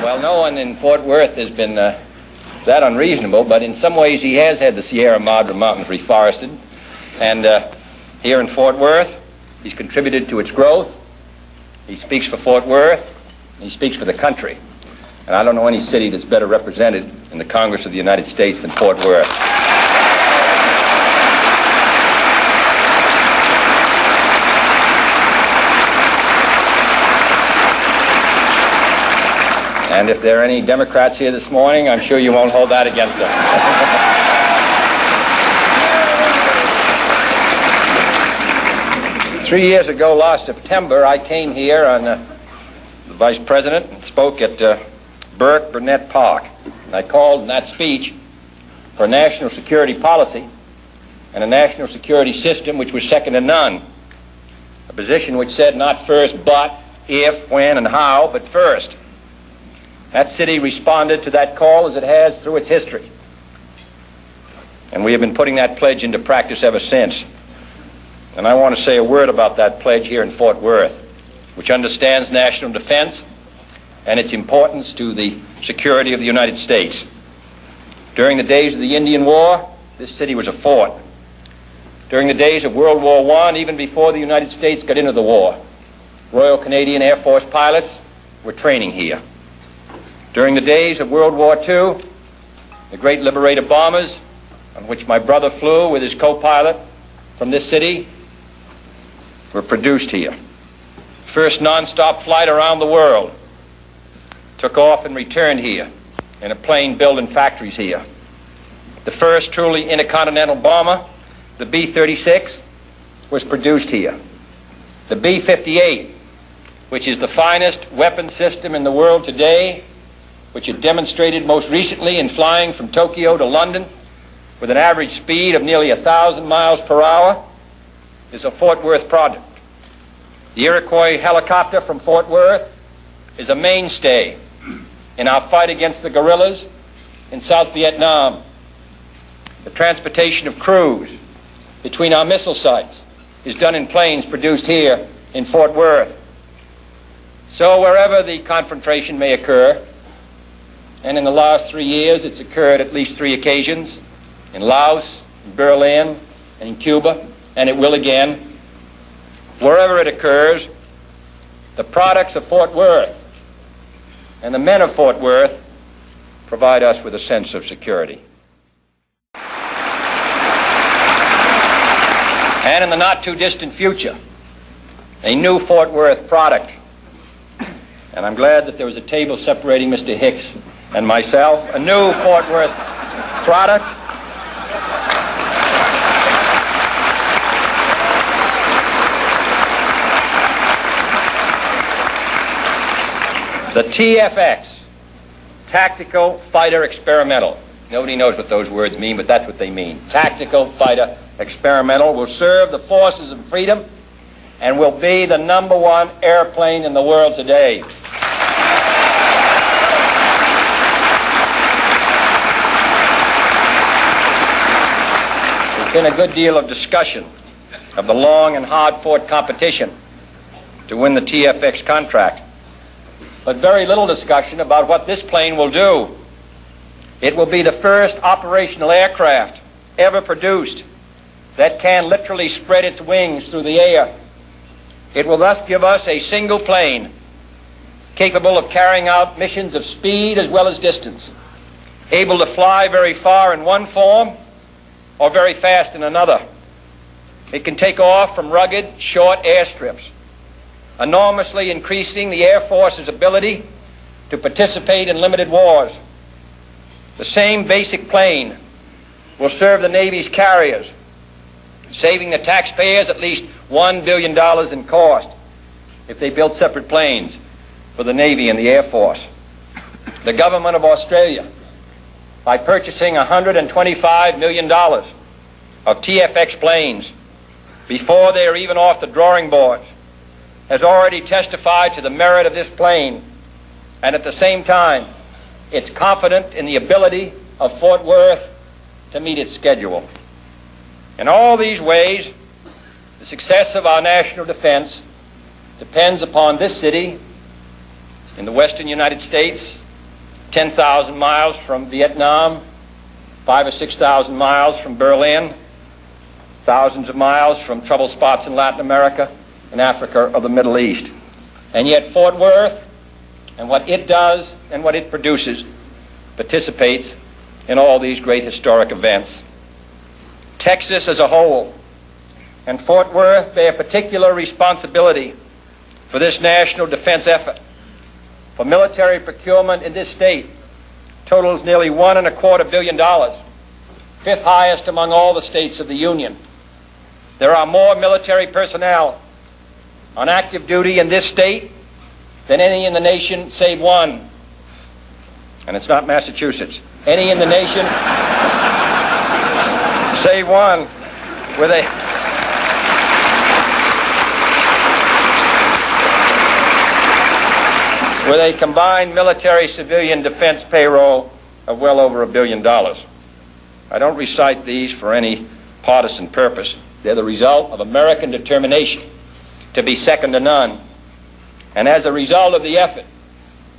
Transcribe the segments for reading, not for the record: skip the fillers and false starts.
Well, no one in Fort Worth has been that unreasonable, but in some ways he has had the Sierra Madre Mountains reforested. And here in Fort Worth, he's contributed to its growth. He speaks for Fort Worth. He speaks for the country. And I don't know any city that's better represented in the Congress of the United States than Fort Worth. And if there are any Democrats here this morning, I'm sure you won't hold that against them. 3 years ago, last September, I came here on the Vice President and spoke at Burke Burnett Park. And I called in that speech for a national security policy and a national security system which was second to none. A position which said not first but, if, when, and how, but first. That city responded to that call as it has through its history. And we have been putting that pledge into practice ever since. And I want to say a word about that pledge here in Fort Worth, which understands national defense and its importance to the security of the United States. During the days of the Indian War, this city was a fort. During the days of World War I, even before the United States got into the war, Royal Canadian Air Force pilots were training here. During the days of World War II, the great Liberator bombers, on which my brother flew with his co-pilot from this city, were produced here. First non-stop flight around the world took off and returned here in a plane built in factories here. The first truly intercontinental bomber, the B-36, was produced here. The B-58, which is the finest weapon system in the world today, which it demonstrated most recently in flying from Tokyo to London with an average speed of nearly 1,000 miles per hour, is a Fort Worth product. The Iroquois helicopter from Fort Worth is a mainstay in our fight against the guerrillas in South Vietnam. The transportation of crews between our missile sites is done in planes produced here in Fort Worth. So wherever the confrontation may occur, and in the last 3 years it's occurred at least 3 occasions, in Laos, in Berlin, and in Cuba, and it will again. Wherever it occurs, the products of Fort Worth and the men of Fort Worth provide us with a sense of security. And in the not-too-distant future, a new Fort Worth product. And I'm glad that there was a table separating Mr. Hicks and myself, a new Fort Worth product. The TFX, Tactical Fighter Experimental. Nobody knows what those words mean, but that's what they mean. Tactical Fighter Experimental will serve the forces of freedom and will be the #1 airplane in the world today. There's been a good deal of discussion of the long and hard-fought competition to win the TFX contract, but very little discussion about what this plane will do. It will be the first operational aircraft ever produced that can literally spread its wings through the air. It will thus give us a single plane capable of carrying out missions of speed as well as distance, able to fly very far in one form or very fast in another. It can take off from rugged, short airstrips, enormously increasing the Air Force's ability to participate in limited wars. The same basic plane will serve the Navy's carriers, saving the taxpayers at least $1 billion in cost if they built separate planes for the Navy and the Air Force. The government of Australia, by purchasing $125 million of TFX planes before they are even off the drawing boards, has already testified to the merit of this plane, and at the same time, it's confident in the ability of Fort Worth to meet its schedule. In all these ways, the success of our national defense depends upon this city in the western United States 10,000 miles from Vietnam, 5,000 or 6,000 miles from Berlin, thousands of miles from trouble spots in Latin America and Africa or the Middle East. And yet Fort Worth and what it does and what it produces participates in all these great historic events. Texas as a whole and Fort Worth bear particular responsibility for this national defense effort. For military procurement in this state totals nearly $1.25 billion, fifth highest among all the states of the Union. There are more military personnel on active duty in this state than any in the nation save one. And it's not Massachusetts. Any in the nation save one with a combined military-civilian defense payroll of well over $1 billion. I don't recite these for any partisan purpose. They're the result of American determination to be second to none. And as a result of the effort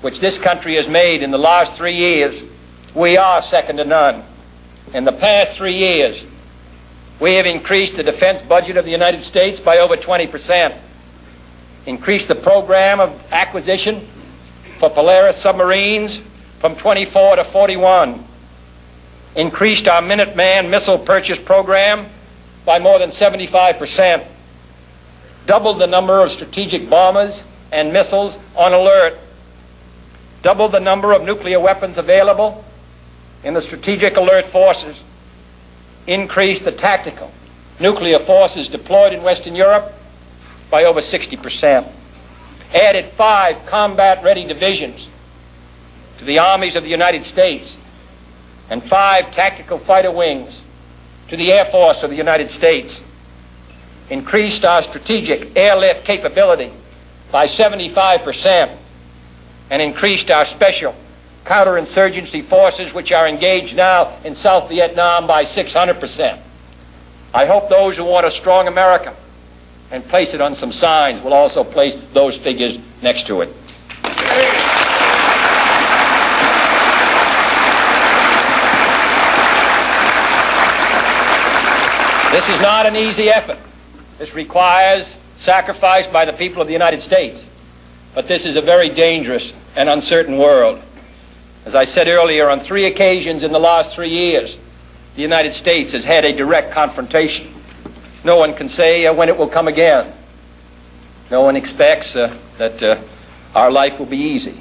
which this country has made in the last 3 years, we are second to none. In the past 3 years, we have increased the defense budget of the United States by over 20%, increased the program of acquisition for Polaris submarines from 24 to 41, increased our Minuteman missile purchase program by more than 75%, doubled the number of strategic bombers and missiles on alert, doubled the number of nuclear weapons available in the strategic alert forces, increased the tactical nuclear forces deployed in Western Europe by over 60%, added 5 combat-ready divisions to the armies of the United States and 5 tactical fighter wings to the Air Force of the United States, increased our strategic airlift capability by 75%, and increased our special counterinsurgency forces, which are engaged now in South Vietnam, by 600%. I hope those who want a strong America and place it on some signs will also place those figures next to it. This is not an easy effort. This requires sacrifice by the people of the United States. But this is a very dangerous and uncertain world. As I said earlier, on 3 occasions in the last 3 years, the United States has had a direct confrontation. No one can say when it will come again. No one expects that our life will be easy.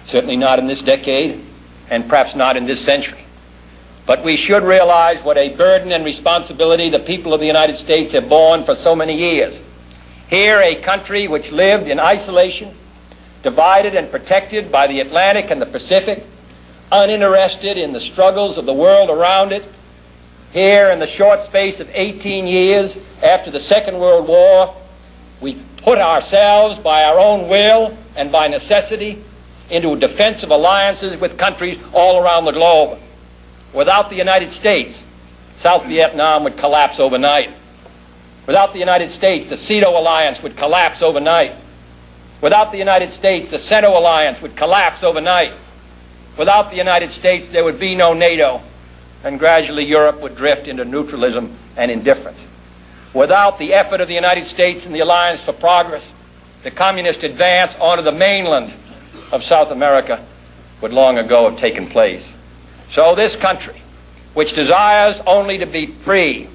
Certainly not in this decade, and perhaps not in this century. But we should realize what a burden and responsibility the people of the United States have borne for so many years. Here, a country which lived in isolation, divided and protected by the Atlantic and the Pacific, uninterested in the struggles of the world around it. Here, in the short space of 18 years after the Second World War, we put ourselves by our own will and by necessity into defensive alliances with countries all around the globe. Without the United States, South Vietnam would collapse overnight. Without the United States, the SEATO alliance would collapse overnight. Without the United States, the CENTO alliance would collapse overnight. Without the United States, there would be no NATO, and gradually Europe would drift into neutralism and indifference. Without the effort of the United States and the Alliance for Progress, the communist advance onto the mainland of South America would long ago have taken place. So this country, which desires only to be free,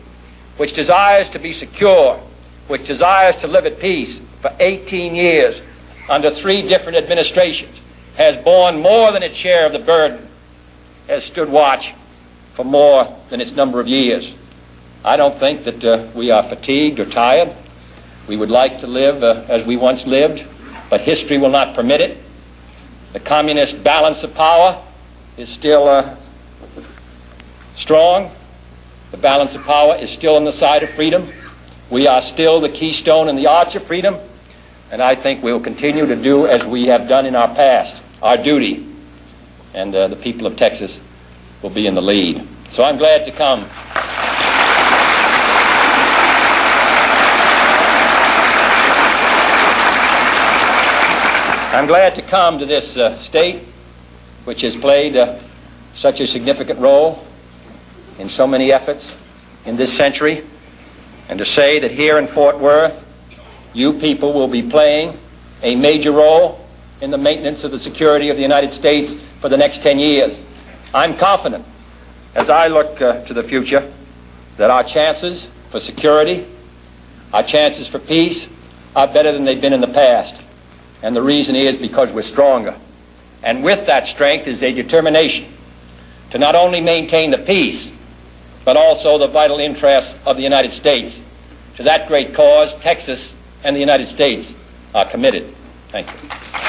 which desires to be secure, which desires to live at peace for 18 years under 3 different administrations, has borne more than its share of the burden, has stood watch for more than its number of years. I don't think that we are fatigued or tired. We would like to live as we once lived, but history will not permit it. The communist balance of power is still strong. The balance of power is still on the side of freedom. We are still the keystone and the arch of freedom, and I think we will continue to do as we have done in our past, our duty, and the people of Texas will be in the lead. So I'm glad to come. I'm glad to come to this state which has played such a significant role in so many efforts in this century, and to say that here in Fort Worth, you people will be playing a major role in the maintenance of the security of the United States for the next 10 years. I'm confident, as I look to the future, that our chances for security, our chances for peace, are better than they've been in the past. And the reason is because we're stronger. And with that strength is a determination to not only maintain the peace, but also the vital interests of the United States. To that great cause, Texas and the United States are committed. Thank you.